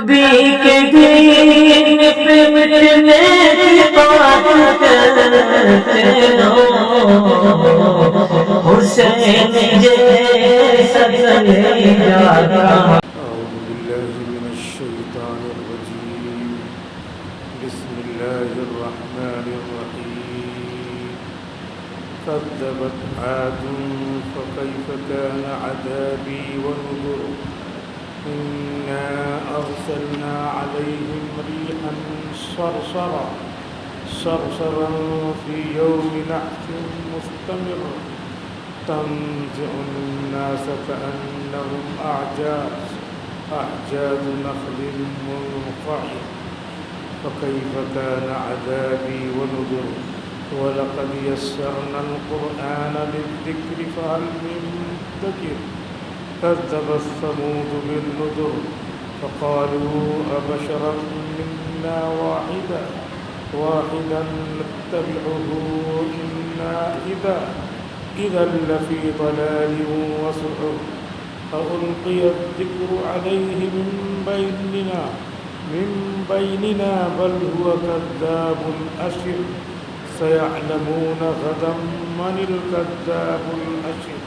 نبی کے دین پہ مٹنے کی بات کرتے ہو، حسین جیسا زلیجہ۔ أعوذ بالله من الشيطان الرجيم، بسم الله الرحمن الرحيم. كذبت عاد فكيف كان عذابي ونذر. إنا أرسلنا عليهم ريحا صرصرا في يوم نحس مستمر تنزع الناس كأنهم أعجاز نخل منقعر. فكيف كان عذابي ونذر. ولقد يسرنا القرآن للذكر فهل من مدكر. كذب الثمود بالنذر فقالوا أبشرا منا واحدا نتبعه إنا إذا لفي ضلال وسعر. ألقي الذكر عليه من بيننا بل هو كذاب أشر. سيعلمون غدا من الكذاب الأشر.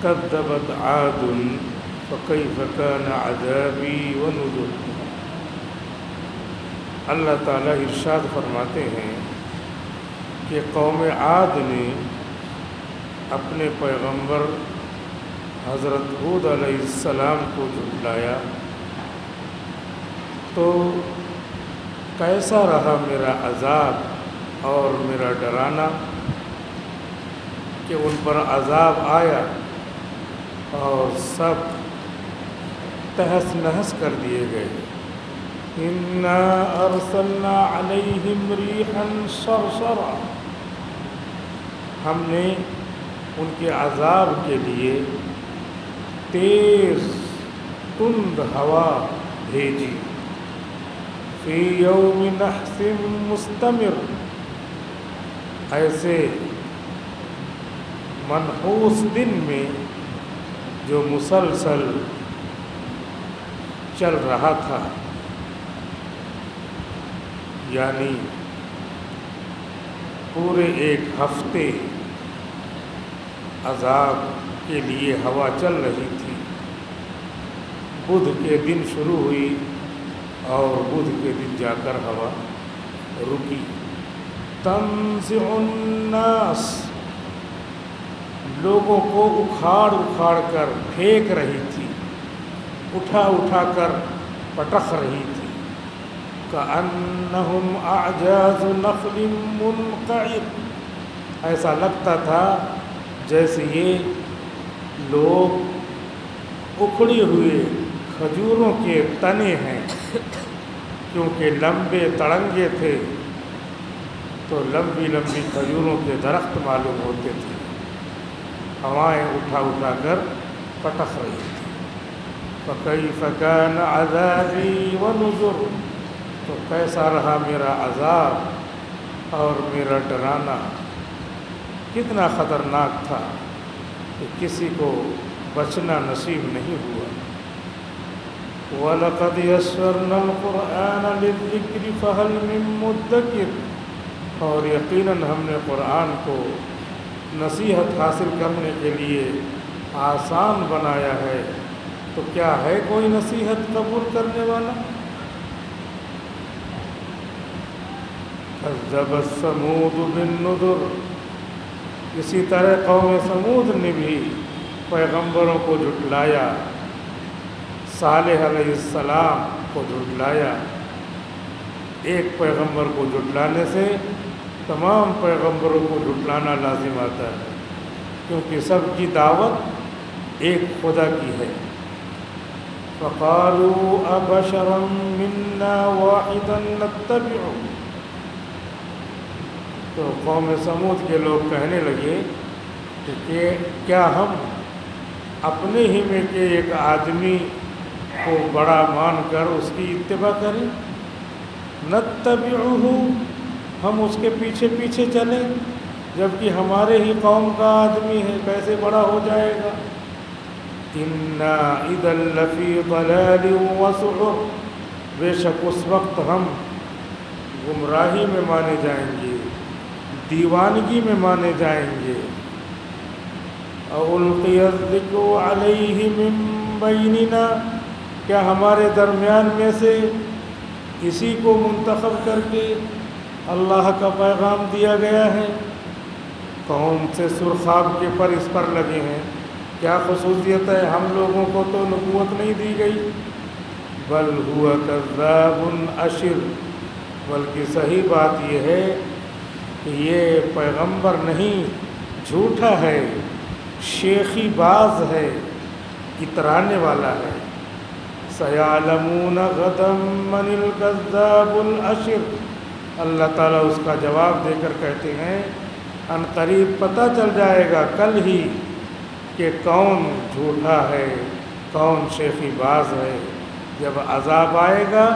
كذبت عاد فكيف كان عذابي ونذر. اللہ تعالیٰ ارشاد فرماتے ہیں کہ قوم عاد نے اپنے پیغمبر حضرت ہود علیہ السلام کو جھٹلایا تو کیسا رہا میرا عذاب اور میرا ڈرانا کہ ان پر عذاب آیا اور سب تہس نہس کر دیے گئے. انا ارسلنا علیہم ریحا صرصرا. ہم نے ان کے عذاب کے لیے تیز تند ہوا بھیجی. فی یوم نحس مستمر. ایسے منحوس دن میں جو مسلسل چل رہا تھا، یعنی پورے ایک ہفتے عذاب کے لیے ہوا چل رہی تھی. بدھ کے دن شروع ہوئی اور بدھ کے دن جا کر ہوا رکی. تنزع الناس. لوگوں کو اکھاڑ کر پھینک رہی تھی، اٹھا کر پٹخ رہی تھی. كأنهم أعجاز نخل منقعر. ایسا لگتا تھا جیسے یہ لوگ اکھڑے ہوئے کھجوروں کے تنے ہیں، کیونکہ لمبے تڑنگے تھے تو لمبی کھجوروں کے درخت معلوم ہوتے تھے. ہوائیں اٹھا کر پٹخ رہی تھی. فكيف كان عذابي ونذر. تو کیسا رہا میرا عذاب اور میرا ڈرانا. کتنا خطرناک تھا کہ کسی کو بچنا نصیب نہیں ہوا. وَلَقَدْ يَسَّرْنَا الْقُرْآنَ لِلذِّكْرِ فَهَلْ مِن مُّدَّكِرٍ. اور یقیناً ہم نے قرآن کو نصیحت حاصل کرنے کے لیے آسان بنایا ہے، تو کیا ہے کوئی نصیحت قبول کرنے والا؟ كذبت ثمود بالنذر. اسی طرح قوم ثمود نے بھی پیغمبروں کو جھٹلایا، صالح علیہ السلام کو جھٹلایا. ایک پیغمبر کو جھٹلانے سے تمام پیغمبروں کو جھٹلانا لازم آتا ہے، کیونکہ سب کی دعوت ایک خدا کی ہے. فقالوا أبشرا منا واحدا نتبعه. تو قوم سمود کے لوگ کہنے لگے کہ کیا ہم اپنے ہی میں کے ایک آدمی کو بڑا مان کر اس کی اتباع کریں؟ نتبعہ. ہم اس کے پیچھے چلیں جبکہ ہمارے ہی قوم کا آدمی ہے، کیسے بڑا ہو جائے گا؟ انا اذا لفی ضلال وسعر، بے شک اس وقت ہم گمراہی میں مانے جائیں گے، دیوانگی میں مانے جائیں گے۔ اَأُلْقِيَ الذِّكْرُ عَلَيْهِ مِن بَيْنِنَا، کیا ہمارے درمیان میں سے کسی کو منتخب کر کے اللہ کا پیغام دیا گیا ہے؟ کون سے سرخاب کے پر اس پر لگے ہیں؟ کیا خصوصیت ہے؟ ہم لوگوں کو تو نبوت نہیں دی گئی۔ بل هو کذاب اشر، بلکہ صحیح بات یہ ہے کہ یہ پیغمبر نہیں، جھوٹا ہے، شیخی باز ہے، اترانے والا ہے۔ سَيَعْلَمُونَ غَدًا مَّنِ الْكَذَّابُ الْأَشِرُ، اللہ تعالیٰ اس کا جواب دے کر کہتے ہیں ان قریب پتہ چل جائے گا کل ہی کہ کون جھوٹا ہے، کون شیخی باز ہے۔ جب عذاب آئے گا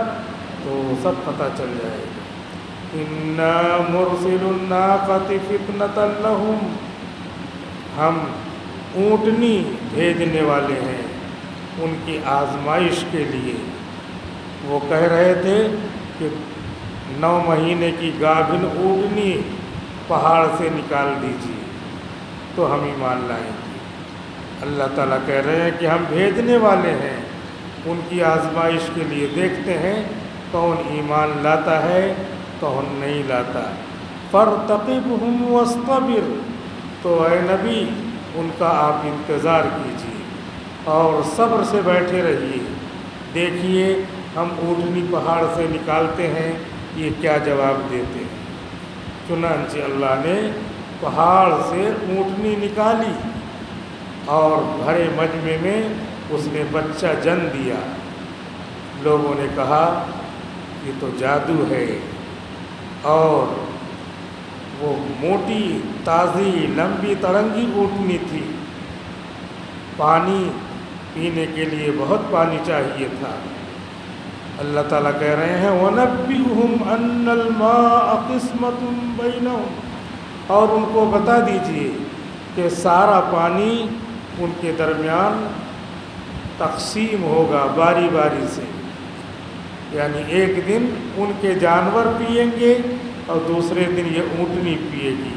تو سب پتہ چل جائے گا۔ اِنَّا مُرْسِلُ النَّاقَةِ فِتْنَةً لَهُمْ، ہم اونٹنی بھیجنے والے ہیں ان کی آزمائش کے لیے۔ وہ کہہ رہے تھے کہ 9 مہینے کی گابھن اونٹنی پہاڑ سے نکال دیجیے تو ہم ایمان لائیں گے۔ اللہ تعالیٰ کہہ رہے ہیں کہ ہم بھیجنے والے ہیں ان کی آزمائش کے لیے، دیکھتے ہیں کون ایمان لاتا ہے کون نہیں لاتا۔ فَارْتَقِبْهُمْ وَاصْطَبِرْ، تو اے نبی ان کا آپ انتظار کیجیے اور صبر سے بیٹھے رہیے، دیکھیے ہم اونٹنی پہاڑ سے نکالتے ہیں یہ کیا جواب دیتے ہیں۔ چنانچہ اللہ نے پہاڑ سے اونٹنی نکالی اور بھرے مجمع میں اس نے بچہ جن دیا۔ لوگوں نے کہا یہ تو جادو ہے، اور وہ موٹی تازی لمبی ترنگی اونٹنی تھی، پانی پینے کے لیے بہت پانی چاہیے تھا۔ اللہ تعالیٰ کہہ رہے ہیں وَنَبِّئُهُمْ أَنَّ الْمَاءَ قِسْمَةٌ بَيْنَهُمْ، اور ان کو بتا دیجئے کہ سارا پانی ان کے درمیان تقسیم ہوگا باری باری سے، یعنی ایک دن ان کے جانور پئیں گے اور دوسرے دن یہ اونٹنی پیے گی۔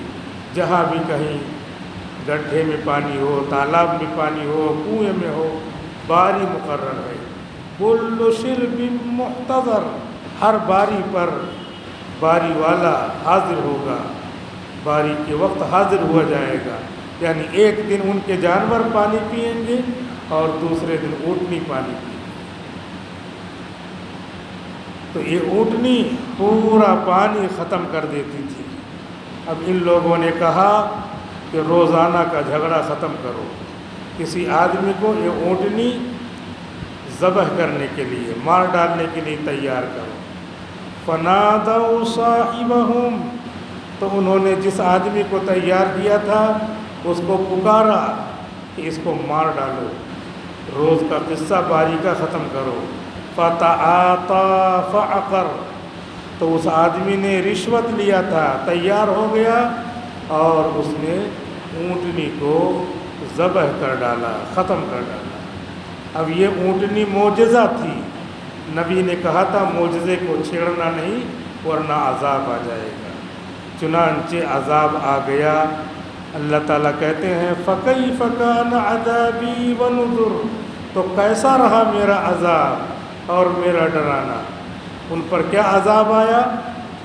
جہاں بھی کہیں گڈھے میں پانی ہو، تالاب میں پانی ہو، کنویں میں ہو، باری مقرر ہے۔ کل شرب محتضر، ہر باری پر باری والا حاضر ہوگا، باری کے وقت حاضر ہوا جائے گا، یعنی ایک دن ان کے جانور پانی پئیں گے اور دوسرے دن اونٹنی پانی پئیں گے۔ تو یہ اونٹنی پورا پانی ختم کر دیتی تھی۔ اب ان لوگوں نے کہا کہ روزانہ کا جھگڑا ختم کرو، کسی آدمی کو یہ اونٹنی ذبح کرنے کے لیے، مار ڈالنے کے لیے تیار کرو۔ فنادوا صاحبهم، تو انہوں نے جس آدمی کو تیار کیا تھا اس کو پکارا کہ اس کو مار ڈالو، روز کا قصہ باری کا ختم کرو۔ فتعاطى فعقر، تو اس آدمی نے رشوت لیا تھا، تیار ہو گیا اور اس نے اونٹنی کو ذبح کر ڈالا، ختم کر ڈالا۔ اب یہ اونٹنی معجزہ تھی، نبی نے کہا تھا معجزے کو چھیڑنا نہیں ورنہ عذاب آ جائے گا۔ چنانچہ عذاب آ گیا۔ اللہ تعالیٰ کہتے ہیں فَكَيْفَ كَانَ عَذَابِي وَنُذُرْ، تو کیسا رہا میرا عذاب اور میرا ڈرانا۔ ان پر کیا عذاب آیا؟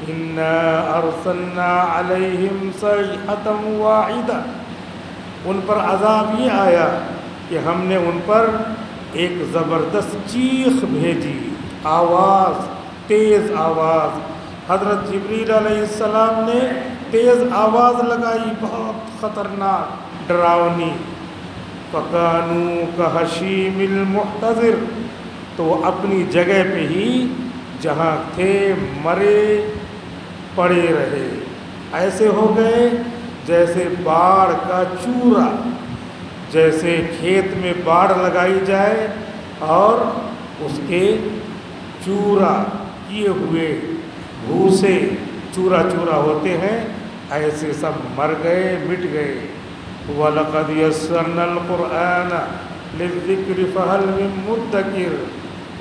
إِنَّا أَرْسَلْنَا عَلَيْهِمْ صَيْحَةً وَاحِدَةً، ان پر عذاب یہ آیا کہ ہم نے ان پر ایک زبردست چیخ بھیجی، آواز، تیز آواز۔ حضرت جبریل علیہ السلام نے تیز آواز لگائی، بہت خطرناک، ڈراؤنی۔ فَكَانُوا كَحَشِيمِ الْمُحْتَضِرِ، تو وہ اپنی جگہ پہ ہی جہاں تھے مرے پڑے رہے، ایسے ہو گئے جیسے باڑ کا چورا، جیسے کھیت میں باڑ لگائی جائے اور اس کے چورا کیے ہوئے بھوسے چورا چورا ہوتے ہیں، ایسے سب مر گئے، مٹ گئے۔ وَلَقَدْ يَسَّرْنَا الْقُرْآنَ للذکر فہل من مدکر،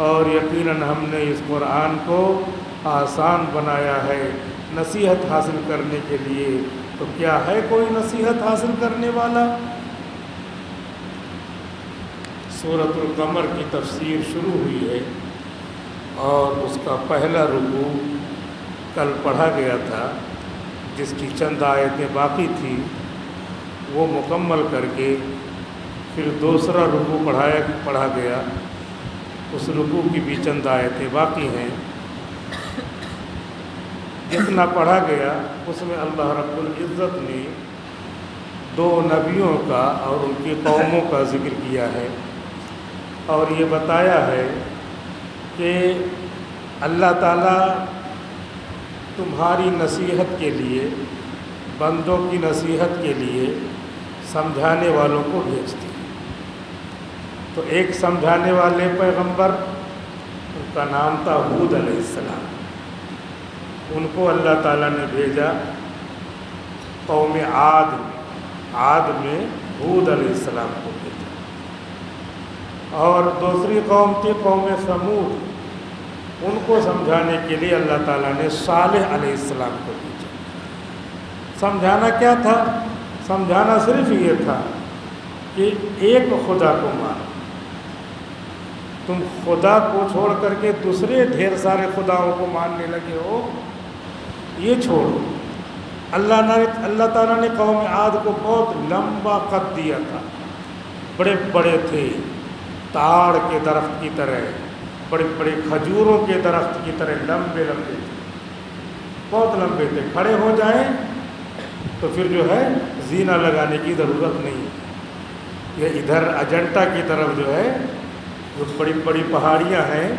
اور یقیناً ہم نے اس قرآن کو آسان بنایا ہے نصیحت حاصل کرنے کے لیے، تو کیا ہے کوئی نصیحت حاصل کرنے والا؟ سورۃ القمر کی تفسیر شروع ہوئی ہے اور اس کا پہلا رکوع کل پڑھا گیا تھا، جس کی چند آیتیں باقی تھیں وہ مکمل کر کے پھر دوسرا رکوع پڑھا گیا، اس رکوع کی بھی چند آیتیں باقی ہیں۔ جتنا پڑھا گیا اس میں اللہ رب العزت نے 2 نبیوں کا اور ان کی قوموں کا ذکر کیا ہے، اور یہ بتایا ہے کہ اللہ تعالیٰ تمہاری نصیحت کے لیے، بندوں کی نصیحت کے لیے سمجھانے والوں کو بھیجتے ہیں۔ تو ایک سمجھانے والے پیغمبر، ان کا نام تھا ہود علیہ السلام، ان کو اللہ تعالیٰ نے بھیجا قوم عاد میں ہود علیہ السلام کو بھیجا، اور دوسری قوم تھی قوم ثمود، ان کو سمجھانے کے لیے اللہ تعالیٰ نے صالح علیہ السلام کو بھیجا۔ سمجھانا کیا تھا؟ سمجھانا صرف یہ تھا کہ ایک خدا کو مانو، تم خدا کو چھوڑ کر کے دوسرے ڈھیر سارے خداؤں کو ماننے لگے ہو، یہ چھوڑو۔ اللہ تعالیٰ نے قوم عاد کو بہت لمبا قد دیا تھا، بڑے بڑے تھے، تاڑ کے درخت کی طرح، بڑے بڑے کھجوروں کے درخت کی طرح لمبے لمبے تھے، بہت لمبے تھے، کھڑے ہو جائیں تو پھر جو ہے زینہ لگانے کی ضرورت نہیں ہے۔ یہ ادھر اجنٹا کی طرف جو ہے وہ بڑی بڑی پہاڑیاں ہیں،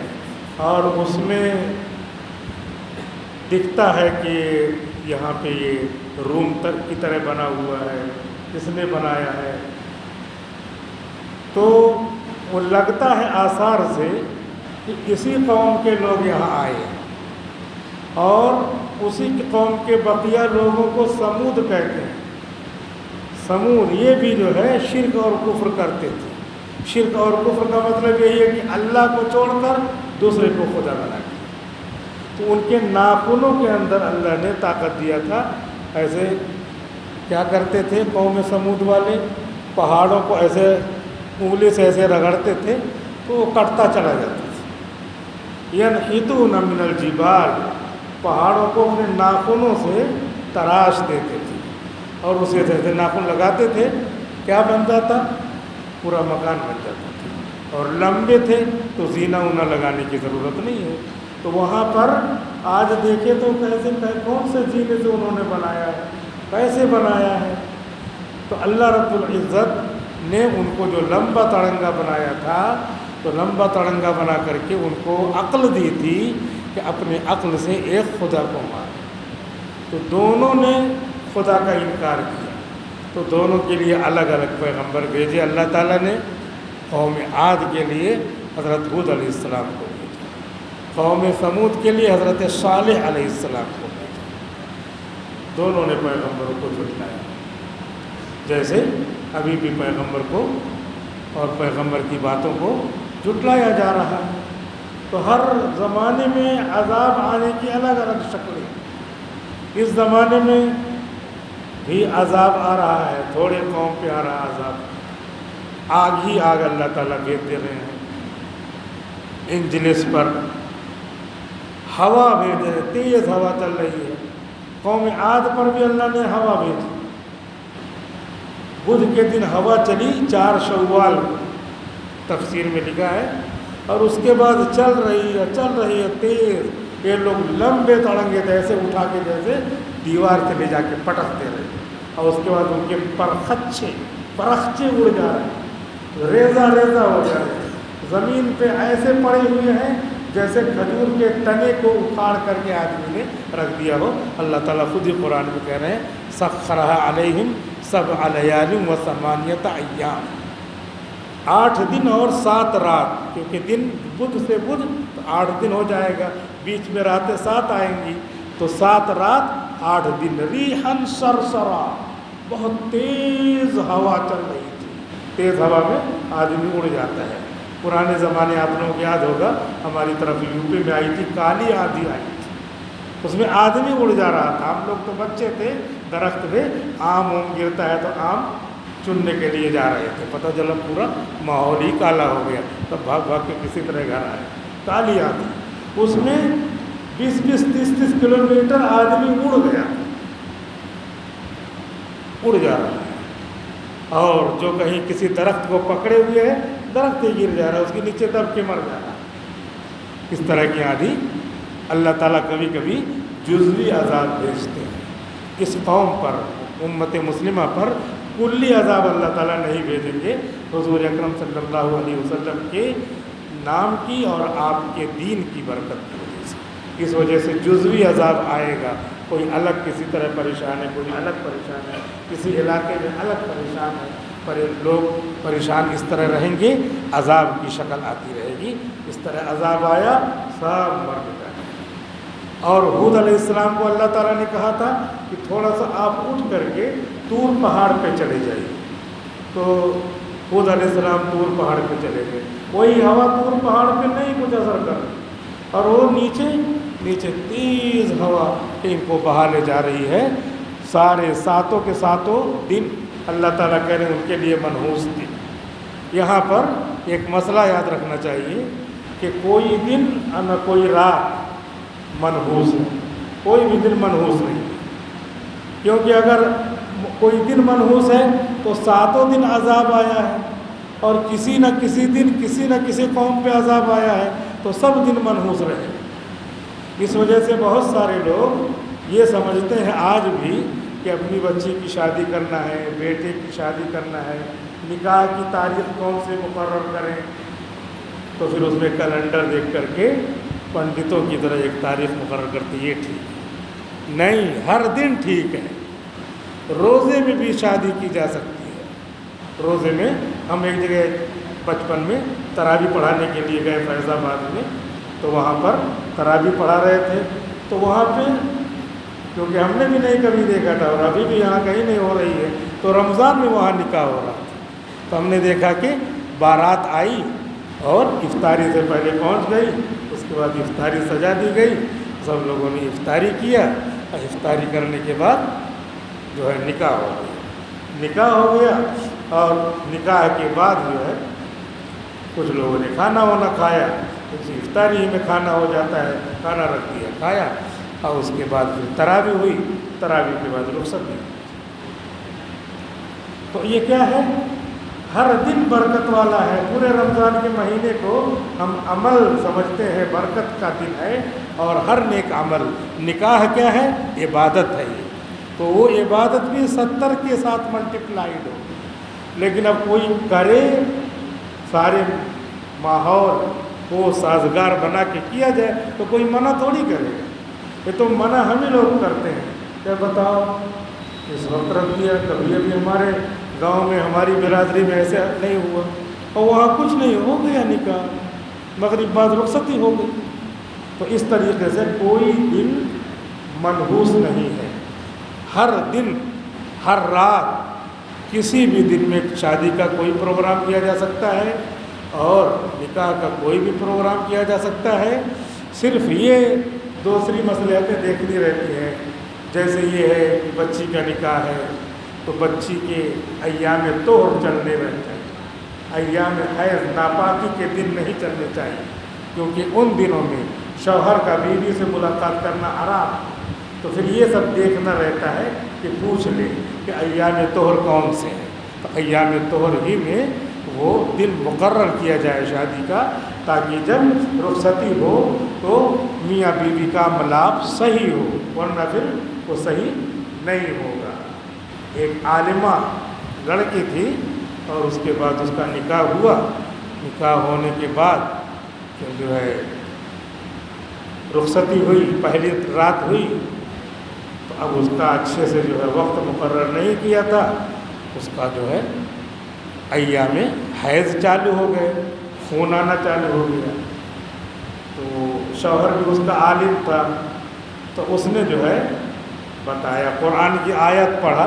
اور اس میں دکھتا ہے کہ یہاں پہ یہ روم تک کی طرح بنا ہوا ہے، کس نے بنایا ہے؟ تو وہ لگتا ہے آثار سے کہ اسی قوم کے لوگ یہاں آئے ہیں، اور اسی قوم کے بقیہ لوگوں کو سمود کہتے ہیں۔ سمود یہ بھی جو ہے شرک اور کفر کرتے تھے۔ شرک اور کفر کا مطلب یہی ہے کہ اللہ کو چھوڑ کر دوسرے کو خدا بنا دیا۔ تو ان کے ناخنوں کے اندر اللہ نے طاقت دیا تھا۔ ایسے کیا کرتے تھے قوم سمود والے؟ پہاڑوں کو ایسے انگلی سے ایسے رگڑتے تھے تو وہ کٹتا چلا جاتا تھا۔ ینحتون من الجبال، پہاڑوں کو اپنے ناخنوں سے تراش دیتے تھے، اور اسے ایسے ناخن لگاتے تھے، کیا بن جاتا؟ پورا مکان بن جاتا تھا۔ اور لمبے تھے تو زینہ انہ لگانے کی ضرورت نہیں ہے۔ تو وہاں پر آج دیکھے تو کیسے کون سے زینے سے انہوں نے بنایا ہے، کیسے بنایا ہے؟ تو اللہ رب العزت نے ان کو جو لمبا تڑنگا بنایا تھا، تو لمبا تڑنگا بنا کر کے ان کو عقل دی تھی کہ اپنے عقل سے ایک خدا کو مانے۔ تو دونوں نے خدا کا انکار کیا، تو دونوں کے لیے الگ الگ پیغمبر بھیجے اللہ تعالیٰ نے۔ قوم عاد کے لیے حضرت ہود علیہ السلام کو بھیجا، قوم ثمود کے لیے حضرت صالح علیہ السلام کو بھیجا۔ دونوں نے پیغمبروں کو جھٹلایا، جیسے ابھی بھی پیغمبر کو اور پیغمبر کی باتوں کو جھٹلایا جا رہا ہے۔ تو ہر زمانے میں عذاب آنے کی الگ الگ شکلیں۔ اس زمانے میں بھی عذاب آ رہا ہے، تھوڑے قوم پہ آ رہا عذاب، آگ ہی آگ اللہ تعالیٰ بھیج دے رہے ہیں انجلس پر، ہوا بھیج رہے، تیز ہوا چل رہی ہے۔ قوم عاد پر بھی اللہ نے ہوا بھیجی، بدھ کے دن ہوا چلی 4 شوال تفسیر میں لکھا ہے، اور اس کے بعد چل رہی ہے تیز۔ یہ لوگ لمبے تڑنگے تھے، ایسے اٹھا کے جیسے دیوار سے لے جا کے پٹکتے رہے، اور اس کے بعد ان کے پرخچے اڑ جا رہے ہیں، ریزہ ہو جا رہے ہیں، زمین پہ ایسے پڑے ہوئے ہیں جیسے کھجور کے تنے کو اکھاڑ کر کے آدمی نے رکھ دیا ہو۔ اللہ تعالیٰ خود ہی قرآن میں کہہ رہے ہیں سخرھا علیہم 7 لیال و 8 ایام، 8 دن اور 7 رات، کیونکہ دن بدھ سے بدھ تو 8 دن ہو جائے گا، بیچ میں راتیں 7 آئیں گی، تو 7 رات 8 دن۔ ریحاً سرسرا، بہت تیز ہوا چل رہی تھی، تیز ہوا میں آدمی اڑ جاتا ہے۔ پرانے زمانے آپ لوگوں کو یاد ہوگا ہماری طرف یو پی میں آئی تھی، کالی آندھی آئی تھی، اس میں آدمی اڑ جا رہا تھا، ہم لوگ تو بچے تھے، درخت پہ آم گرتا ہے تو آم چننے کے لیے جا رہے تھے، پتہ چلا پورا ماحول ہی کالا ہو گیا، تب بھاگ بھاگ کے کسی طرح گھر آئے۔ کالی آندھی، اس میں 20-20 30-30 کلومیٹر آدمی اڑ گیا، اڑ جا رہا ہے، اور جو کہیں کسی درخت کو پکڑے ہوئے ہے درخت ہی گر جا رہا ہے، اس کے نیچے دب کے مر جا رہا ہے۔ اس طرح کی آندھی اللہ تعالیٰ کبھی کبھی جزوی عذاب بھیجتے ہیں۔ اس قوم پر، امت مسلمہ پر کلی عذاب اللہ تعالیٰ نہیں بھیجیں گے، حضور اکرم صلی اللہ علیہ وسلم کے نام کی اور آپ کے دین کی برکت کی وجہ سے۔ اس وجہ سے جزوی عذاب آئے گا، کوئی الگ کسی طرح پریشان ہے، کوئی الگ پریشان ہے، کسی علاقے میں الگ پریشان ہے، پر لوگ پریشان اس طرح رہیں گے، عذاب کی شکل آتی رہے گی۔ اس طرح عذاب آیا، سب مر گئے۔ اور ہود علیہ السلام کو اللہ تعالیٰ نے کہا تھا کہ تھوڑا سا آپ اٹھ کر کے طور پہاڑ پہ چلے جائیے، تو ہود علیہ السلام طور پہاڑ پہ چلے گئے، وہی ہوا طور پہاڑ پہ نہیں کچھ اثر کر رہی، اور وہ نیچے تیز ہوا ان کو بہا لے جا رہی ہے۔ سارے ساتوں کے ساتوں دن اللہ تعالیٰ کہہ رہے ہیں ان کے لیے منحوس تھی۔ یہاں پر ایک مسئلہ یاد رکھنا چاہیے کہ کوئی دن نہ کوئی رات منحوس ہے، کوئی بھی دن منحوس نہیں، کیونکہ اگر کوئی دن منحوس ہے تو ساتوں دن عذاب آیا ہے، اور کسی نہ کسی دن کسی نہ کسی قوم پہ عذاب آیا ہے، تو سب دن منحوس رہے۔ اس وجہ سے بہت سارے لوگ یہ سمجھتے ہیں آج بھی کہ اپنی بچی کی شادی کرنا ہے، بیٹے کی شادی کرنا ہے، نکاح کی تاریخ کون سے مقرر کریں، تو پھر اس میں کیلنڈر دیکھ کر کے پنڈتوں کی طرح ایک تاریخ مقرر کرتے، یہ ٹھیک ہے۔ نہیں، ہر دن ٹھیک ہے۔ روزے میں بھی شادی کی جا سکتی ہے۔ روزے میں ہم ایک جگہ بچپن میں تراویح پڑھانے کے لیے گئے فیض آباد میں، تو وہاں پر تراویح پڑھا رہے تھے، تو وہاں پہ کیونکہ ہم نے بھی نہیں کبھی دیکھا تھا اور ابھی بھی یہاں کہیں نہیں ہو رہی ہے، تو رمضان میں وہاں نکاح ہو رہا تھا، تو ہم نے دیکھا کہ بارات آئی اور افطاری سے پہلے پہنچ گئی، اس کے بعد افطاری سجا دی گئی، سب لوگوں نے افطاری کیا، اور افطاری کرنے کے بعد جو ہے نکاح ہو گیا۔ نکاح ہو گیا، اور نکاح کے بعد جو ہے کچھ لوگوں نے کھانا وانا کھایا، کچھ افطاری میں کھانا ہو جاتا ہے، کھانا رکھ دیا، کھایا، اور اس کے بعد پھر تراویح ہوئی، تراویح کے بعد رخصت دی۔ تو یہ کیا ہے؟ ہر دن برکت والا ہے۔ پورے رمضان کے مہینے کو ہم عمل سمجھتے ہیں، برکت کا دن ہے، اور ہر نیک عمل، نکاح کیا ہے؟ عبادت ہے یہ، تو وہ عبادت بھی 70 کے ساتھ ملٹیپلائڈ ہو، لیکن اب کوئی کرے، سارے ماحول کو سازگار بنا کے کیا جائے تو کوئی منع تھوڑی کرے گا، یہ تو منع ہم ہی لوگ کرتے ہیں۔ کیا بتاؤ، اس وقت رکھ دیا، کبھی ابھی ہمارے گاؤں میں ہماری برادری میں ایسے نہیں ہوا، اور وہاں کچھ نہیں ہو گیا نکاح، مغرب بعد رخصت ہی ہو گئی۔ تو اس طریقے سے کوئی دن منحوس نہیں ہے، ہر دن، ہر رات، کسی بھی دن میں شادی کا کوئی پروگرام کیا جا سکتا ہے، اور نکاح کا کوئی بھی پروگرام کیا جا سکتا ہے۔ صرف یہ دوسری مصلحتیں دیکھنی رہتی ہیں، جیسے یہ ہے کہ بچی کا نکاح ہے تو بچی کے ایام طہر چلنے رہنا چاہیے، ایام حیض ناپاکی کے دن نہیں چلنے چاہیے، کیونکہ ان دنوں میں شوہر کا بیوی سے ملاقات کرنا حرام، تو پھر یہ سب دیکھنا رہتا ہے کہ پوچھ لے کہ ایام طہر کون سے ہیں، تو ایام طہر ہی میں وہ دن مقرر کیا جائے شادی کا، تاکہ جب رخصتی ہو تو میاں بیوی کا ملاپ صحیح ہو، ورنہ پھر وہ صحیح نہیں ہوگا۔ ایک عالمہ لڑکی تھی، اور اس کے بعد اس کا نکاح ہوا، نکاح ہونے کے بعد جو ہے رخصتی ہوئی، پہلی رات ہوئی، تو اب اس کا اچھے سے جو ہے وقت مقرر نہیں کیا تھا، اس کا جو ہے ایام حیض چالو ہو گئے، خون آنا چالو ہو گیا، تو شوہر بھی اس کا عالم تھا، تو اس نے جو ہے بتایا، قرآن کی آیت پڑھا،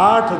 8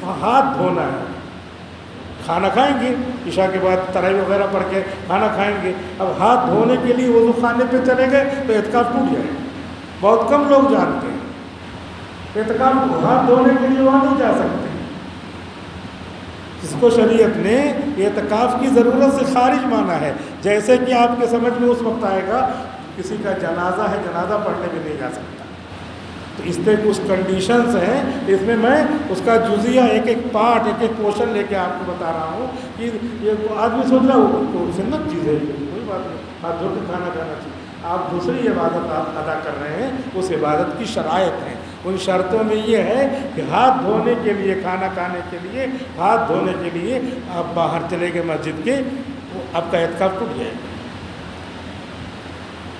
وہاں ہاتھ دھونا ہے، کھانا کھائیں گے عشاء کے بعد تراویح وغیرہ پڑھ کے کھانا کھائیں گے، اب ہاتھ دھونے کے لیے وضو خانے پہ چلے گئے تو اعتکاف ٹوٹ جائے گا۔ بہت کم لوگ جانتے ہیں اعتکاف کو، ہاتھ دھونے کے لیے وہاں نہیں جا سکتے۔ اس کو شریعت نے اعتکاف کی ضرورت سے خارج مانا ہے، جیسے کہ آپ کے سمجھ میں اس وقت آئے گا کسی کا جنازہ ہے، جنازہ پڑھنے بھی نہیں جا سکتا، تو اس میں کچھ کنڈیشنز ہیں، اس میں اس کا جزیہ ایک ایک پارٹ، ایک ایک پورشن لے کے آپ کو بتا رہا ہوں کہ یہ آدمی سوچ رہا ہو سنت چیز ہے، کوئی بات نہیں، ہاتھ دھو کے کھانا کھانا چاہیے، آپ دوسری عبادت آپ ادا کر رہے ہیں، اس عبادت کی شرائط ہیں، ان شرطوں میں یہ ہے کہ ہاتھ دھونے کے لیے، کھانا کھانے کے لیے، ہاتھ دھونے کے لیے آپ باہر چلے گئے مسجد کے، آپ کا اعتکاف ٹوٹ جائے گا۔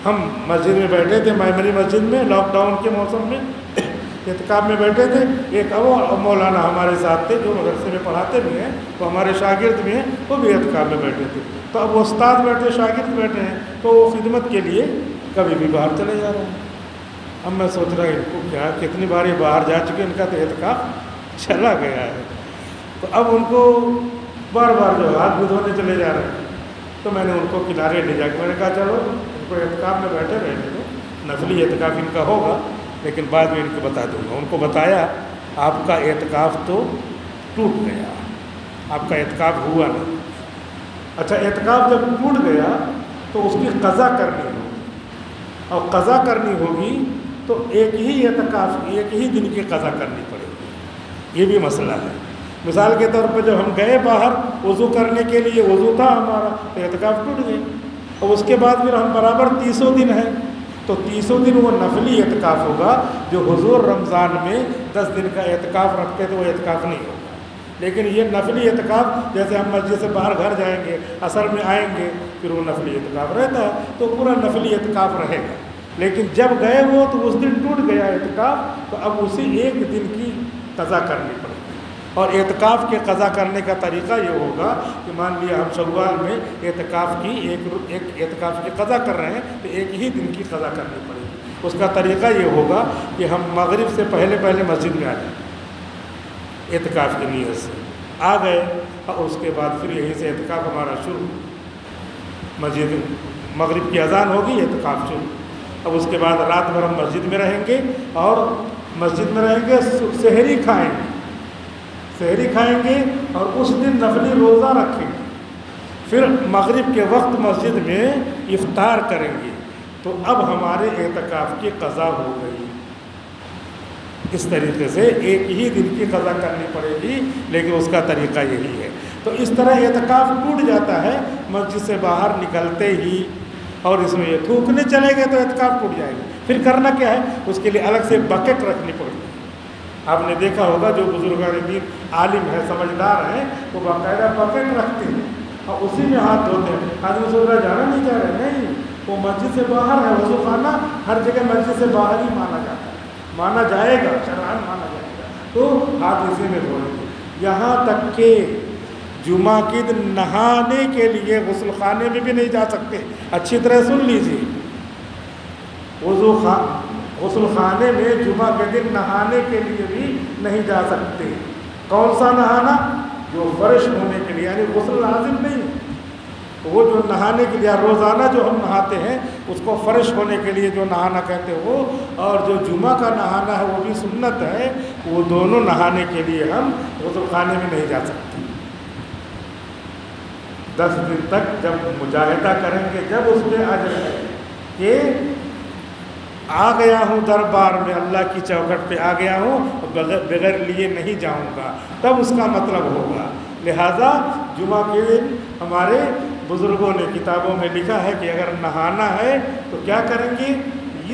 ہم مسجد میں بیٹھے تھے، میمری مسجد میں، لاک ڈاؤن کے موسم میں اعتکاف میں بیٹھے تھے، ایک وہ مولانا ہمارے ساتھ تھے جو مدرسے میں پڑھاتے بھی ہیں، وہ ہمارے شاگرد بھی ہیں، وہ بھی اعتکاف میں بیٹھے تھے، تو اب وہ استاد بیٹھے، شاگرد بیٹھے ہیں، تو وہ خدمت کے لیے کبھی بھی باہر چلے جا رہے ہیں۔ اب میں سوچ رہا ان کو کیا، کتنی بار یہ باہر جا چکے، ان کا تو اعتکاف چلا گیا ہے، تو اب ان کو بار بار جو ہاتھ بھی دھونے چلے جا رہے ہیں، تو میں نے ان کو کنارے لے جا کے میں نے کہا چلو ان کو اعتکاف میں بیٹھے رہنے دو، نفلی اعتکاف ان کا ہوگا، لیکن بعد میں ان کو بتا دوں گا۔ ان کو بتایا آپ کا اعتکاف تو ٹوٹ گیا، آپ کا اعتکاف ہوا نہیں۔ اچھا، اعتکاف جب ٹوٹ گیا تو اس کی قضا کرنی ہوگی، اور قضا کرنی ہوگی تو ایک ہی اعتکاف، ایک ہی دن کی قضا کرنی پڑے گی، یہ بھی مسئلہ ہے۔ مثال کے طور پہ جب ہم گئے باہر وضو کرنے کے لیے، وضو تھا ہمارا تو اعتکاف ٹوٹ گیا، اور اس کے بعد پھر ہم برابر 30 دن ہیں، تو 30 دن وہ نفلی اعتکاف ہوگا، جو حضور رمضان میں 10 دن کا اعتکاف رکھتے تھے وہ اعتکاف نہیں ہوگا۔ لیکن یہ نفلی اعتکاف، جیسے ہم مسجد سے باہر گھر جائیں گے، عصر میں آئیں گے، پھر وہ نفلی اعتکاف رہتا ہے، تو پورا نفلی اعتکاف رہے گا۔ لیکن جب گئے وہ تو اس دن ٹوٹ گیا اعتکاف، تو اب اسی ایک دن کی قضا کرنی پڑے گی۔ اور اعتکاف کے قضا کرنے کا طریقہ یہ ہوگا کہ مان لیا ہم شوال میں اعتکاف کی ایک اعتکاف کی قضا کر رہے ہیں، تو ایک ہی دن کی قضا کرنی پڑے گی۔ اس کا طریقہ یہ ہوگا کہ ہم مغرب سے پہلے مسجد میں آ جائیں، اعتکاف کی نیت سے آ گئے، اور اس کے بعد پھر یہیں سے اعتکاف ہمارا شروع، مسجد مغرب کی اذان ہوگی، اعتکاف شروع۔ اب اس کے بعد رات بھر ہم مسجد میں رہیں گے، اور مسجد میں رہیں گے، سحری کھائیں گے، سحری کھائیں گے، اور اس دن نفلی روزہ رکھیں گے، پھر مغرب کے وقت مسجد میں افطار کریں گے، تو اب ہمارے اعتکاف کی قضا ہو گئی۔ اس طریقے سے ایک ہی دن کی قضا کرنی پڑے گی، لیکن اس کا طریقہ یہی ہے۔ تو اس طرح اعتکاف ٹوٹ جاتا ہے مسجد سے باہر نکلتے ہی، اور اس میں یہ تھوکنے چلے گئے تو اعتکاف ٹوٹ جائے گا۔ پھر کرنا کیا ہے، اس کے لیے الگ سے بکٹ رکھنی پڑے گی۔ آپ نے دیکھا ہوگا جو بزرگان دین عالم ہے، سمجھدار ہیں، وہ باقاعدہ بکٹ رکھتے ہیں اور اسی میں ہاتھ دھوتے ہیں۔ آدمی سوچ رہا جانا نہیں چاہ رہے، نہیں، وہ مسجد سے باہر ہے، وضو خانہ ہر جگہ مسجد سے باہر ہی مانا جاتا ہے، مانا جائے گا، شرعاً مانا جائے گا، تو ہاتھ اسی میں دھونے گے۔ یہاں تک کہ جمعہ کے دن نہانے کے لیے غسل خانے میں بھی نہیں جا سکتے۔ اچھی طرح سن لیجیے، غسل خانے میں جمعہ کے دن نہانے کے لیے بھی نہیں جا سکتے۔ کون سا نہانا؟ جو فرش ہونے کے لیے، یعنی غسل لازم نہیں، وہ جو نہانے کے لیے روزانہ جو ہم نہاتے ہیں اس کو فرش ہونے کے لیے جو نہانا کہتے ہو، اور جو جمعہ کا نہانا ہے وہ بھی سنت ہے، وہ دونوں نہانے کے لیے ہم غسل خانے میں نہیں جا سکتے۔ 10 دن تک جب مجاہدہ کریں گے، جب اس پہ اجر ہے کہ آ گیا ہوں دربار میں، اللہ کی چوکھٹ پہ آ گیا ہوں، بغیر لیے نہیں جاؤں گا، تب اس کا مطلب ہوگا۔ لہٰذا جمعہ کے دن ہمارے بزرگوں نے کتابوں میں لکھا ہے کہ اگر نہانا ہے تو کیا کریں گے،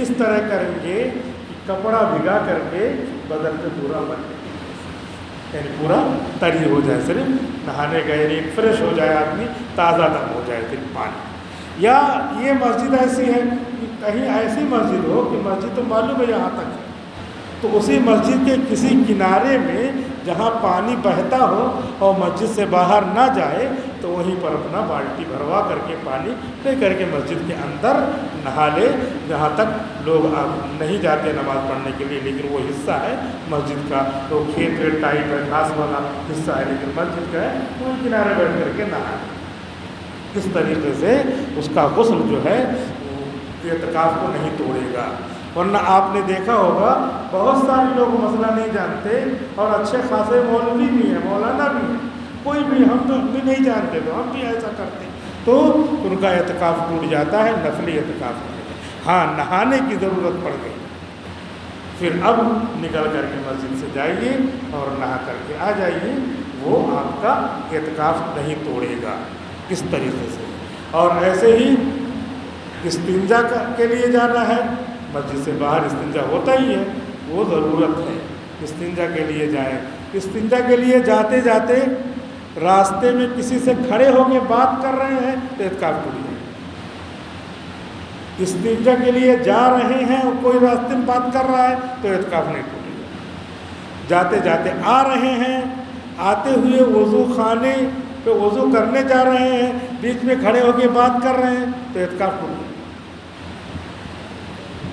اس طرح کریں گے کہ کپڑا بھگا کر کے بدن پہ پورا بن جائے، یعنی پورا تری ہو جائے، صرف نہانے گئے یعنی فریش ہو جائے آدمی، تازہ دم ہو جائے پھر پانی۔ یا یہ مسجد ایسی ہے کہ کہیں ایسی مسجد ہو کہ مسجد تو معلوم ہے یہاں تک ہے، تو اسی مسجد کے کسی کنارے میں جہاں پانی بہتا ہو اور مسجد سے باہر نہ جائے، تو وہیں پر اپنا بالٹی بھروا کر کے پانی لے کر کے مسجد کے اندر نہا لے، جہاں تک لوگ نہیں جاتے نماز پڑھنے کے لیے، لیکن وہ حصہ ہے مسجد کا، تو کھیت ٹائپ ہے، گھاس والا حصہ ہے، لیکن مسجد کا ہے، وہ کنارے بیٹھ کر کے نہا لے۔ اس طریقے سے اس کا غسل جو ہے اعتکاف کو نہیں توڑے گا۔ ورنہ آپ نے دیکھا ہوگا بہت سارے لوگ مسئلہ نہیں جانتے اور اچھے خاصے مولوی بھی ہیں، مولانا بھی ہیں، کوئی بھی، ہم تو بھی نہیں جانتے تو ہم بھی ایسا کرتے تو ان کا اعتکاف ٹوٹ جاتا ہے، نفلی اعتکاف ٹوٹ جاتا ہے۔ ہاں نہانے کی ضرورت پڑ گئی، پھر اب نکل کر کے مسجد سے جائیے اور نہا کر کے آ جائیے، وہ آپ کا اعتکاف نہیں توڑے گا اس طریقے سے۔ اور ایسے ہی استنجا کے لیے جانا ہے، مسجد سے باہر استنجا ہوتا ہی ہے، وہ ضرورت ہے، استنجا کے لیے جائیں۔ استنجا کے لیے جاتے جاتے راستے میں کسی سے کھڑے ہو کے بات کر رہے ہیں تو اعتکاف ٹوٹ جائے۔ استنجا کے لیے جا رہے ہیں اور کوئی راستے میں بات کر رہا ہے تو اعتکاف نہیں ٹوٹے گا۔ جاتے جاتے آ رہے ہیں، آتے ہوئے وضو خانے پہ وضو کرنے جا رہے ہیں، بیچ میں کھڑے ہو کے بات کر رہے ہیں تو اعتکاف ٹوٹ جائے۔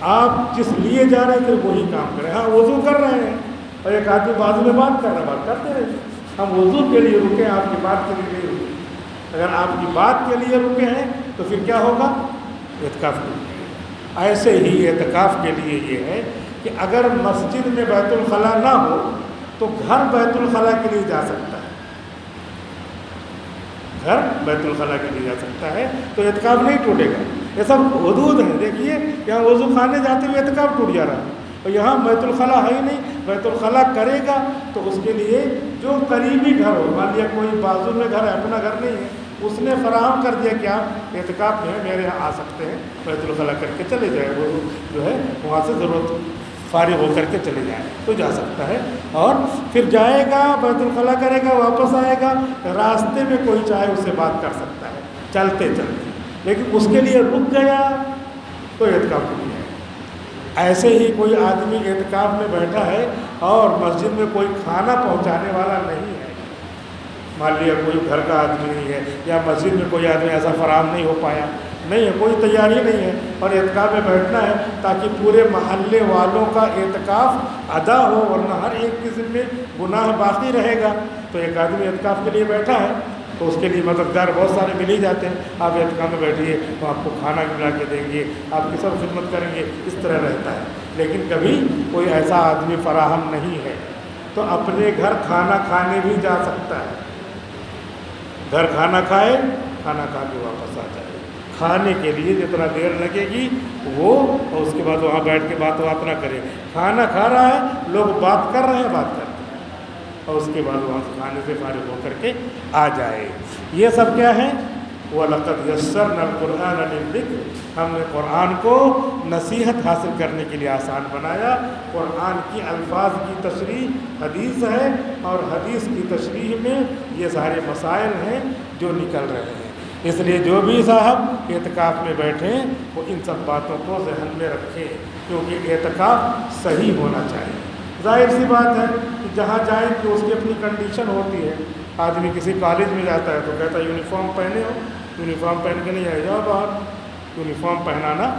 آپ جس لیے جا رہے تھے وہی کام کریں۔ ہاں وضو کر رہے ہیں اور ایک آدمی بازو میں بات کر رہا ہے، بات کرتے رہے، ہم وضو کے لیے رکے، آپ کی بات کے لیے نہیں رکے۔ اگر آپ کی بات کے لیے رکے ہیں تو پھر کیا ہوگا؟ اعتکاف ٹوٹ جائے گا۔ ایسے ہی اعتکاف کے لیے یہ ہے کہ اگر مسجد میں بیت الخلاء نہ ہو تو گھر بیت الخلاء کے لیے جا سکتا ہے، گھر بیت الخلاء کے لیے جا سکتا ہے تو اعتکاف نہیں ٹوٹے گا۔ یہ سب حدود ہیں، دیکھیے یہاں وضو خانے جاتے ہوئے اعتکاف ٹوٹ جا رہا ہے اور یہاں بیت الخلاء ہے ہی نہیں۔ بیت الخلاء کرے گا تو اس کے لیے جو قریبی گھر ہو، مان لیا کوئی بازو میں گھر ہے، اپنا گھر نہیں ہے، اس نے فراہم کر دیا کہ آپ اعتکاف میں میرے یہاں آ سکتے ہیں، بیت الخلاء کر کے چلے جائیں، وہ جو ہے وہاں سے ضرورت فارغ ہو کر کے چلے جائیں تو جا سکتا ہے۔ اور پھر جائے گا بیت الخلاء کرے گا، واپس آئے گا، راستے میں کوئی چاہے اس سے بات کر سکتا ہے چلتے چلتے، لیکن اس کے لیے رک گیا تو اعتکاف ٹوٹ جائے گا۔ ایسے ہی کوئی آدمی اعتکاف میں بیٹھا ہے اور مسجد میں کوئی کھانا پہنچانے والا نہیں ہے، مان لیا کوئی گھر کا آدمی نہیں ہے یا مسجد میں کوئی آدمی ایسا فراہم نہیں ہو پایا، نہیں ہے، کوئی تیاری نہیں ہے اور اعتکاف میں بیٹھنا ہے تاکہ پورے محلے والوں کا اعتکاف ادا ہو، ورنہ ہر ایک قسم میں گناہ باقی رہے گا۔ تو ایک آدمی اعتکاف کے لیے بیٹھا ہے تو اس کے لیے مددگار بہت سارے مل ہی جاتے ہیں، آپ اعتکاف میں بیٹھیے تو آپ کو کھانا ملا کے دیں گے، آپ کی سب خدمت کریں گے، اس طرح رہتا ہے۔ لیکن کبھی کوئی ایسا آدمی فراہم نہیں ہے تو اپنے گھر کھانا کھانے بھی جا سکتا ہے، گھر کھانا کھائے، کھانا کھا کے واپس آ جائے۔ کھانے کے لیے جتنا دیر لگے گی وہ، اور اس کے بعد وہاں بیٹھ کے بات نہ کرے، کھانا کھا رہا ہے، لوگ بات کر رہے ہیں، بات کرتے ہیں، اور اس کے بعد وہاں سے کھانے سے فارغ ہو کر کے آ جائے۔ یہ سب کیا ہے؟ وَلَقَدْ يَسَّرْنَا الْقُرْآنَ لِلذِّكْرِ، ہم نے قرآن کو نصیحت حاصل کرنے کے لیے آسان بنایا۔ قرآن کی الفاظ کی تشریح حدیث ہے اور حدیث کی تشریح میں یہ سارے مسائل ہیں جو نکل رہے ہیں۔ اس لیے جو بھی صاحب اعتکاف میں بیٹھیں وہ ان سب باتوں کو ذہن میں رکھیں، کیونکہ اعتکاف صحیح ہونا چاہیے۔ ظاہر سی بات ہے کہ جہاں جائیں کہ اس کی اپنی کنڈیشن ہوتی ہے۔ آدمی کسی کالج میں جاتا ہے تو کہتا ہے یونیفارم پہنے ہو، یونیفارم پہن کے نہیں آئے، جاؤ باہر، یونیفارم پہنانا۔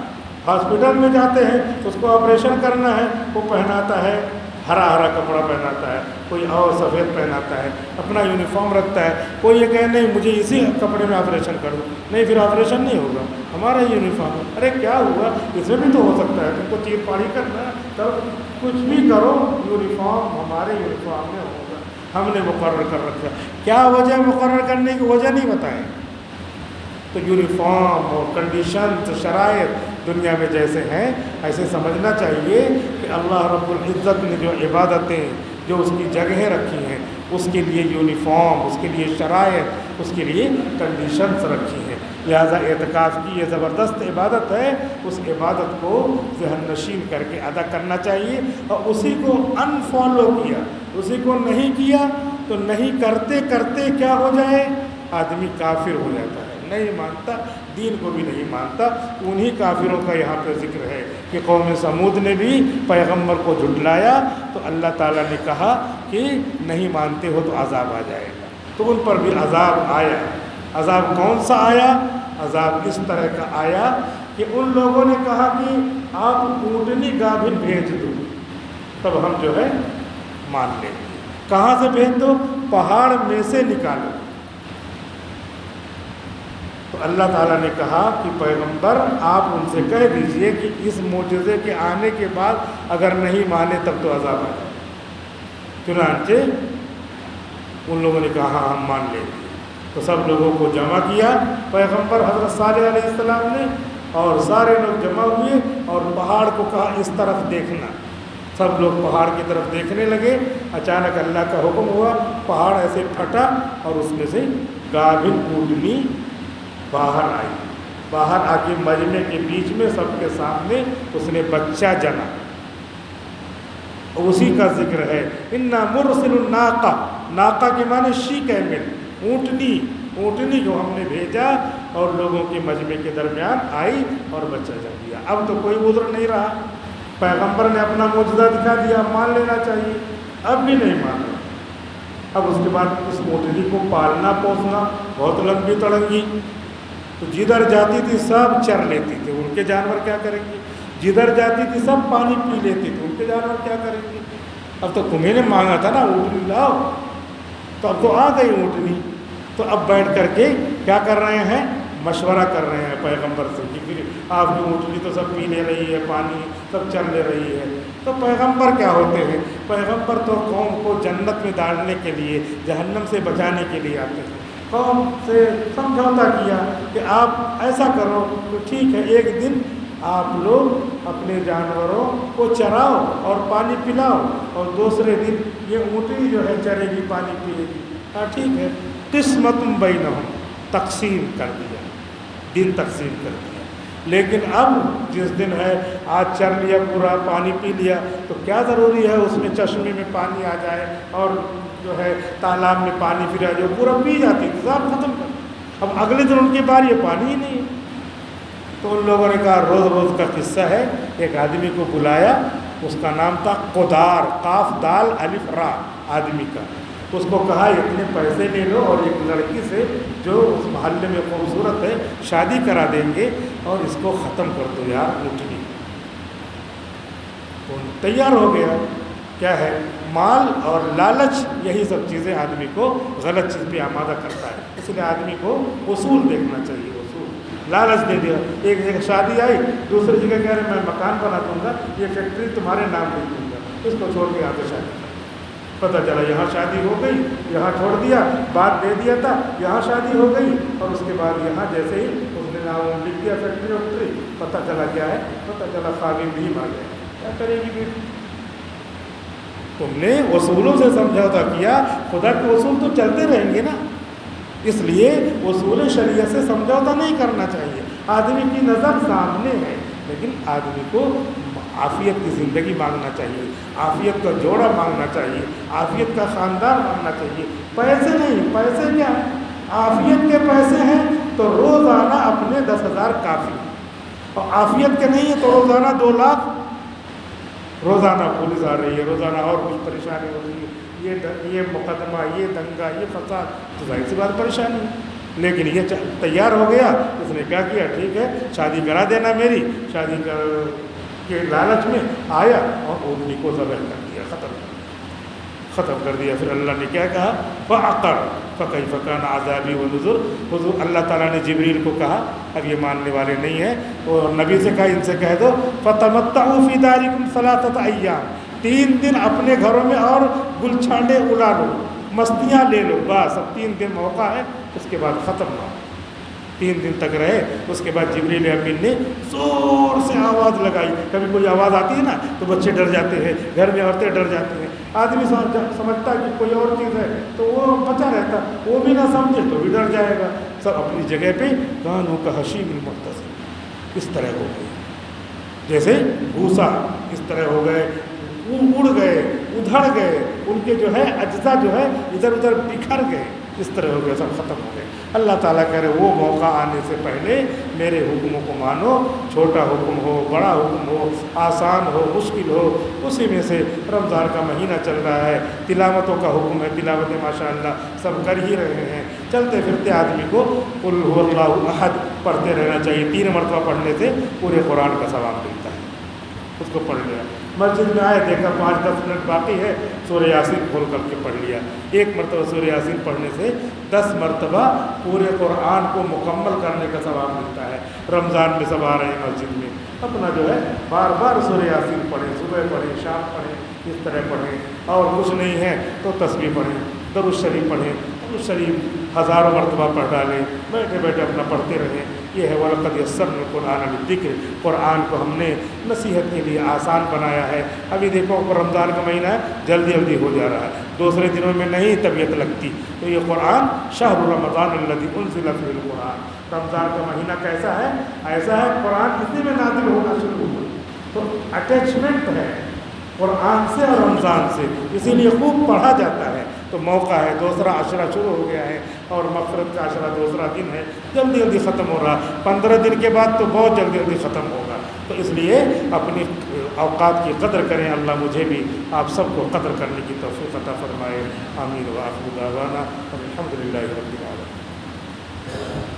ہاسپٹل میں جاتے ہیں اس کو آپریشن کرنا ہے، وہ پہناتا ہے ہرا ہرا کپڑا پہناتا ہے، کوئی اور سفید پہناتا ہے، اپنا یونیفارم رکھتا ہے۔ کوئی یہ کہے نہیں مجھے اسی کپڑے میں آپریشن کر دو، نہیں پھر آپریشن نہیں ہوگا، ہمارا یونیفارم ہے۔ ارے کیا ہوا، اس میں بھی تو ہو سکتا ہے، تم کو چیر پاڑی کرنا ہے تب کچھ بھی کرو، یونیفارم ہمارے یونیفارم میں ہوگا، ہم نے مقرر کر رکھا۔ کیا وجہ مقرر کرنے کی وجہ نہیں بتائیں تو یونیفارم اور کنڈیشنز، شرائط دنیا میں جیسے ہیں ایسے سمجھنا چاہیے کہ اللہ رب العزت نے جو عبادتیں، جو اس کی جگہیں رکھی ہیں، اس کے لیے یونیفارم، اس کے لیے شرائط، اس کے لیے کنڈیشنز رکھی ہیں۔ لہٰذا اعتکاف کی یہ زبردست عبادت ہے، اس عبادت کو ذہن نشین کر کے ادا کرنا چاہیے، اور اسی کو ان فالو کیا، اسی کو نہیں کیا تو نہیں کرتے کرتے کیا ہو جائے، آدمی کافر ہو جاتا ہے، نہیں مانتا، دین کو بھی نہیں مانتا۔ انہی کافروں کا یہاں پہ ذکر ہے کہ قوم سمود نے بھی پیغمبر کو جھٹلایا تو اللہ تعالیٰ نے کہا کہ نہیں مانتے ہو تو عذاب آ جائے گا، تو ان پر بھی عذاب آیا۔ عذاب کون سا آیا؟ عذاب اس طرح کا آیا کہ ان لوگوں نے کہا کہ آپ اونٹنی گابھن بھیج دو، تب ہم جو ہے مان لیں گے۔ کہاں سے بھیج دو؟ پہاڑ میں سے نکالو۔ تو اللہ تعالیٰ نے کہا کہ پیغمبر آپ ان سے کہہ دیجئے کہ اس معجزے کے آنے کے بعد اگر نہیں مانے تب تو عذاب آ جائے۔ چنانچہ ان لوگوں نے کہا ہاں ہم مان لیں گے۔ تو سب لوگوں کو جمع کیا پیغمبر حضرت صالح علیہ السلام نے، اور سارے لوگ جمع ہوئے اور پہاڑ کو کہا اس طرف دیکھنا۔ سب لوگ پہاڑ کی طرف دیکھنے لگے۔ اچانک اللہ کا حکم ہوا، پہاڑ ایسے پھٹا اور اس میں سے گابھن اونٹنی باہر آئی۔ باہر آ کے مجمع کے بیچ میں سب کے سامنے اس نے بچہ جنا۔ اسی کا ذکر ہے انا مرسل الناقہ، ناقہ کے معنی شی کیمل، اونٹنی، اونٹنی کو ہم نے بھیجا اور لوگوں کے مجمع کے درمیان آئی اور بچہ جن دیا۔ اب تو کوئی عذر نہیں رہا، پیغمبر نے اپنا معجزہ دکھا دیا، مان لینا چاہیے، اب بھی نہیں مان رہا۔ اب اس کے بعد اس اونٹنی کو پالنا پوسنا بہت لمبی تڑنگی، تو جدھر جاتی تھی سب چر لیتی تھی، ان کے جانور کیا کریں گے؟ جدھر جاتی تھی سب پانی پی لیتی تھی، ان کے جانور کیا کریں گے؟ اب تو تمہیں نے مانگا تھا نا اونٹنی لاؤ، تو اب تو آ گئی اونٹنی۔ تو اب بیٹھ کر کے کیا کر رہے ہیں؟ مشورہ کر رہے ہیں پیغمبر سے کہ پھر آپ کی اونٹنی تو سب پی لے رہی ہے، پانی سب چل لے رہی ہے۔ تو پیغمبر کیا ہوتے ہیں؟ پیغمبر تو قوم کو جنت میں ڈالنے کے لیے، جہنم سے بچانے کے لیے آتے ہیں۔ قوم سے سمجھوتا کیا کہ آپ ایسا کرو تو ٹھیک ہے، ایک دن آپ لوگ اپنے جانوروں کو چراؤ اور پانی پلاؤ، اور دوسرے دن یہ اونٹنی جو ہے چرے گی، پانی پیے گی۔ ہاں ٹھیک ہے، قسمت بینہم، تقسیم کر دیا، دن تقسیم کر دیا۔ لیکن اب جس دن ہے آج چر لیا پورا، پانی پی لیا، تو کیا ضروری ہے اس میں چشمے میں پانی آ جائے اور جو ہے تالاب میں پانی پھر آ جائے، پورا پی جاتی، انتظام ختم کر۔ اب اگلے دن ان کے بعد یہ پانی ہی نہیں ہے۔ تو ان لوگوں نے کہا، روز روز کا قصہ ہے، ایک آدمی کو بلایا، اس کا نام تھا قدار، قاف دال الف را آدمی کا۔ اس کو کہا اتنے پیسے لے لو اور ایک لڑکی سے جو اس محلے میں خوبصورت ہے شادی کرا دیں گے اور اس کو ختم کر دو یار اونٹنی۔ تو تیار ہو گیا۔ کیا ہے؟ مال اور لالچ، یہی سب چیزیں آدمی کو غلط چیز پہ آمادہ کرتا ہے۔ اس لیے آدمی کو اصول دیکھنا چاہیے، اصول۔ لالچ دے دیا، ایک جگہ شادی آئی، دوسری جگہ کہہ رہے میں مکان بنا دوں گا، یہ فیکٹری تمہارے نام لکھ دوں گا، اس کو چھوڑ کے آتے شادی کر۔ پتہ چلا یہاں شادی ہو گئی، یہاں چھوڑ دیا، بات دے دیا تھا، یہاں شادی ہو گئی، اور اس کے بعد یہاں جیسے ہی اس نے نام لکھ دیا فیکٹری ویکٹری، پتہ چلا کیا ہے؟ پتہ چلا خاوی بھی مار گیا۔ کیا کرے گی پھر؟ تم نے اصولوں سے سمجھوتا کیا، خدا کے اصول تو چلتے رہیں گے نا، اس لیے اصول شریعت سے سمجھوتا نہیں کرنا چاہیے۔ آدمی کی نظر سامنے ہے، لیکن آدمی کو عافیت کی زندگی مانگنا چاہیے، عافیت کا جوڑا مانگنا چاہیے، عافیت کا خاندان مانگنا چاہیے، پیسے نہیں۔ پیسے کیا؟ عافیت کے پیسے ہیں تو روزانہ اپنے 10,000 کافی، اور عافیت کے نہیں ہے تو روزانہ 2 لاکھ۔ روزانہ پولیس آ رہی ہے، روزانہ اور کچھ پریشانی ہو رہی ہے، یہ مقدمہ، یہ دنگا، یہ فساد، تو ظاہر سی بات پریشانی ہے۔ لیکن یہ تیار ہو گیا، اس نے کیا کیا؟ ٹھیک ہے شادی کرا دینا میری، شادی کے لالچ میں آیا اور اونٹنی کو ذبح کر دیا، ختم کر دیا۔ پھر اللہ نے کیا کہا؟ فعقر فکیف کان عذابی ونذر۔ حضور اللہ تعالیٰ نے جبریل کو کہا، اب یہ ماننے والے نہیں ہیں، اور نبی سے کہا ان سے کہہ دو فتمتعوا فی دارکم 3 ایام، 3 دن اپنے گھروں میں اور گل چھانڈے اڑا لو، مستیاں لے لو، بس اب 3 دن موقع ہے، اس کے بعد ختم نہ ہو۔ 3 دن تک رہے، اس کے بعد جبریل امین نے زور سے آواز لگائی۔ کبھی کوئی آواز آتی ہے نا تو بچے ڈر جاتے ہیں، گھر میں عورتیں ڈر جاتی ہیں، آدمی سمجھتا ہے کہ کوئی اور چیز ہے تو وہ بچا رہتا، وہ بھی نہ سمجھے تو بھی ڈر جائے گا۔ سب اپنی جگہ پہ کانوں کا حشیم المختصر، اس طرح ہو گئی جیسے بھوسا، اس طرح ہو گئے، اڑ گئے، ادھڑ گئے، ان کے جو ہے اجزا جو ہے ادھر ادھر بکھر گئے، اس طرح ہو گیا، سب ختم ہو گئے۔ اللہ تعالیٰ کہہ رہے وہ موقع آنے سے پہلے میرے حکموں کو مانو، چھوٹا حکم ہو، بڑا حکم ہو، آسان ہو، مشکل ہو، اسی میں سے رمضان کا مہینہ چل رہا ہے، تلاوتوں کا حکم ہے، تلاوتیں ماشاء اللہ سب کر ہی رہے ہیں، چلتے پھرتے آدمی کو قل هو اللہ احد پڑھتے رہنا چاہیے. 3 مرتبہ پڑھنے سے پورے قرآن کا ثواب ملتا ہے. اس کو پڑھ لیا, مسجد میں آئے دیکھا 5-10 منٹ باقی ہے, سورہ یاسین کھول کر کے پڑھ لیا. 1 مرتبہ سورہ یاسین پڑھنے سے 10 مرتبہ پورے قرآن کو مکمل کرنے کا ثواب ملتا ہے. رمضان میں سب آ رہے ہیں مسجد میں, اپنا جو ہے بار بار سورہ یاسین پڑھیں, صبح پڑھیں, شام پڑھیں, اس طرح پڑھیں. اور کچھ نہیں ہے تو تسبیح پڑھیں, درود شریف پڑھیں, درود شریف ہزاروں مرتبہ پڑھ ڈالیں, بیٹھے بیٹھے اپنا پڑھتے رہیں. یہ ہے وَلَقَدْ يَسَّرْنَا الْقُرْآنَ لِلذِّكْرِ, قرآن کو ہم نے نصیحت کے لیے آسان بنایا ہے. ابھی دیکھو رمضان کا مہینہ ہے, جلدی جلدی ہو جا رہا ہے, دوسرے دنوں میں نہیں طبیعت لگتی. تو یہ قرآن شہر رمضان الذی انزل فیہ القرآن, رمضان کا مہینہ کیسا ہے؟ ایسا ہے قرآن اسی میں نازل ہونا شروع ہوا. تو اٹیچمنٹ ہے قرآن سے اور رمضان سے, اسی لیے خوب پڑھا جاتا ہے. تو موقع ہے, دوسرا عشرہ شروع ہو گیا ہے اور مغفرت کا عشرہ دوسرا دن ہے, جلدی جلدی ختم ہو رہا. 15 دن کے بعد تو بہت جلدی جلدی ختم ہوگا. تو اس لیے اپنی اوقات کی قدر کریں. اللہ مجھے بھی آپ سب کو قدر کرنے کی توفیق عطا فرمائے. آمین. وآخر دعوانا الحمد للہ رب العالمین.